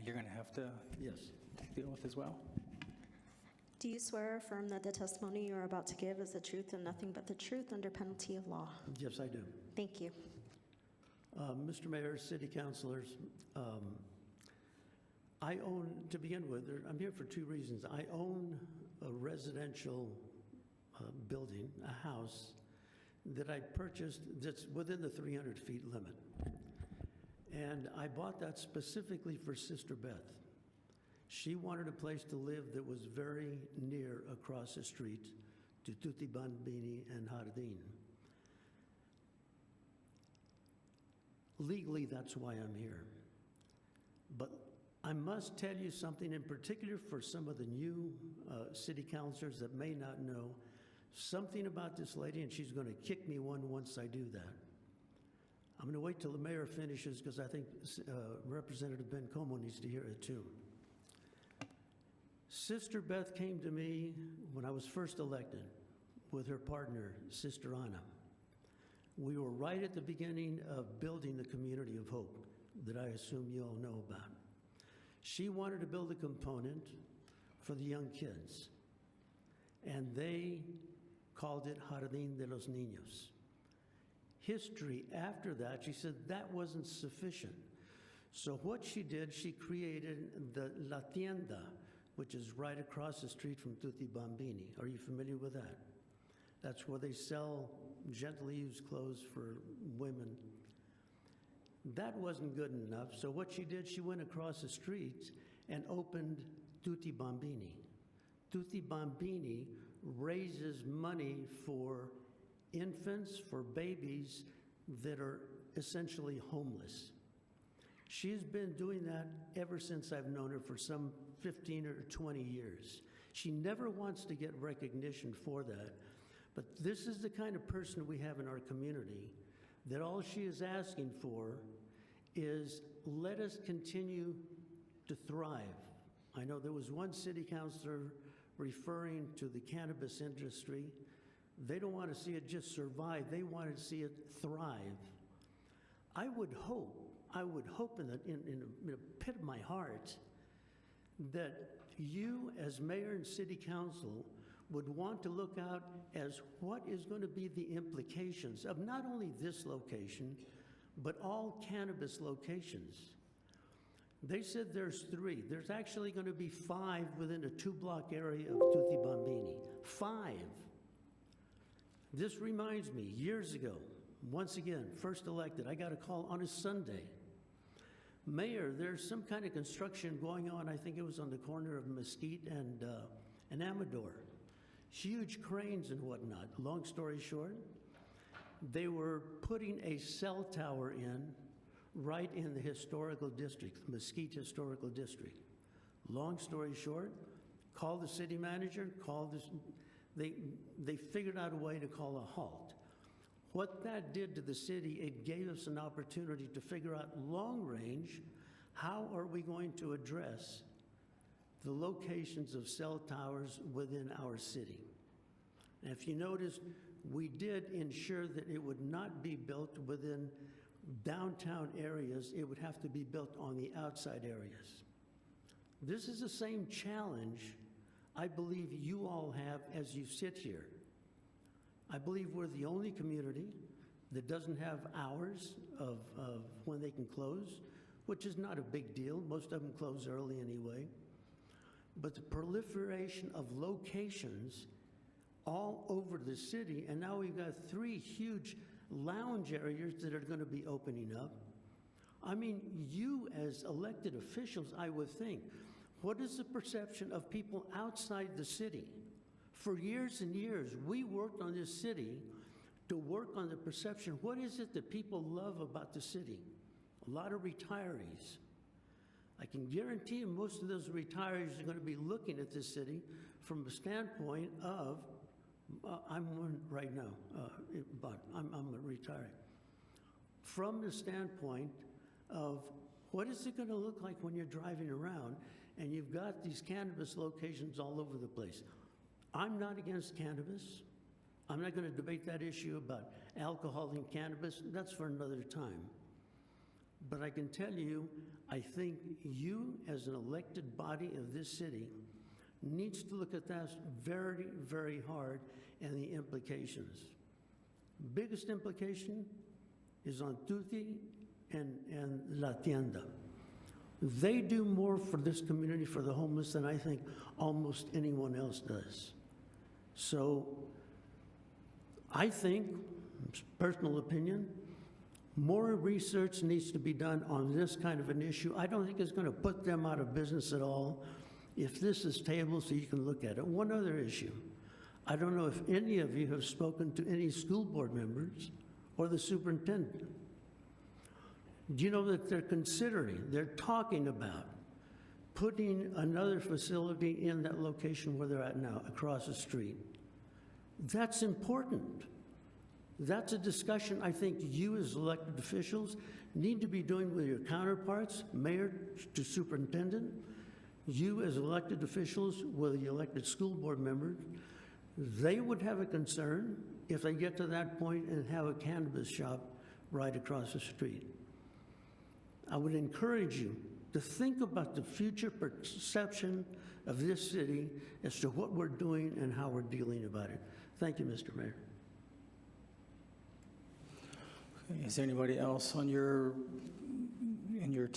you're going to have to Yes. deal with as well. Do you swear or affirm that the testimony you are about to give is the truth and nothing but the truth under penalty of law? Yes, I do. Thank you. Mr. Mayor, city councilors, I own, to begin with, I'm here for two reasons. I own a residential building, a house, that I purchased that's within the 300 feet limit. And I bought that specifically for Sister Beth. She wanted a place to live that was very near across the street to Tutti Bambini and Jardín. Legally, that's why I'm here. But I must tell you something in particular for some of the new city councilors that may not know something about this lady, and she's going to kick me one once I do that. I'm going to wait till the mayor finishes because I think Representative Ben Como needs to hear it too. Sister Beth came to me when I was first elected with her partner, Sister Anna. We were right at the beginning of building the community of hope that I assume you all know about. She wanted to build a component for the young kids, and they called it Jardín de los Niños. History after that, she said that wasn't sufficient. So what she did, she created the La Tienda, which is right across the street from Tutti Bambini. Are you familiar with that? That's where they sell gently used clothes for women. That wasn't good enough, so what she did, she went across the street and opened Tutti Bambini. Tutti Bambini raises money for infants, for babies that are essentially homeless. She's been doing that ever since I've known her, for some 15 or 20 years. She never wants to get recognition for that, but this is the kind of person we have in our community, that all she is asking for is let us continue to thrive. I know there was one city councilor referring to the cannabis industry. They don't want to see it just survive, they want to see it thrive. I would hope in the pit of my heart that you as mayor and city council would want to look out as what is going to be the implications of not only this location, but all cannabis locations. They said there's 3. There's actually going to be 5 within a 2-block area of Tutti Bambini. 5. This reminds me, years ago, once again, first elected, I got a call on a Sunday. Mayor, there's some kind of construction going on, I think it was on the corner of Mesquite and Amador. Huge cranes and whatnot. Long story short, they were putting a cell tower in right in the historical district, Mesquite Historical District. Long story short, called the city manager, they figured out a way to call a halt. What that did to the city, it gave us an opportunity to figure out long range, how are we going to address the locations of cell towers within our city. And if you notice, we did ensure that it would not be built within downtown areas, it would have to be built on the outside areas. This is the same challenge I believe you all have as you sit here. I believe we're the only community that doesn't have hours of when they can close, which is not a big deal. Most of them close early anyway. But the proliferation of locations all over the city, and now we've got 3 huge lounge areas that are going to be opening up. I mean, you as elected officials, I would think, what is the perception of people outside the city? For years and years, we worked on this city to work on the perception. What is it that people love about the city? A lot of retirees. I can guarantee you most of those retirees are going to be looking at this city from a standpoint of, I'm one right now, but I'm retiring. From the standpoint of what is it going to look like when you're driving around and you've got these cannabis locations all over the place. I'm not against cannabis. I'm not going to debate that issue about alcohol and cannabis. That's for another time. But I can tell you, I think you, as an elected body of this city, needs to look at that very, very hard and the implications. Biggest implication is on Tuti and La Tienda. They do more for this community, for the homeless, than I think almost anyone else does. So I think, personal opinion, more research needs to be done on this kind of an issue. I don't think it's going to put them out of business at all if this is tabled so you can look at it. One other issue. I don't know if any of you have spoken to any school board members or the superintendent. Do you know that they're talking about putting another facility in that location where they're at now, across the street? That's important. That's a discussion I think you as elected officials need to be doing with your counterparts, mayor to superintendent, you as elected officials with the elected school board members. They would have a concern if they get to that point and have a cannabis shop right across the street. I would encourage you to think about the future perception of this city as to what we're doing and how we're dealing about it. Thank you, Mr. Mayor. Okay, is there anybody else on in your team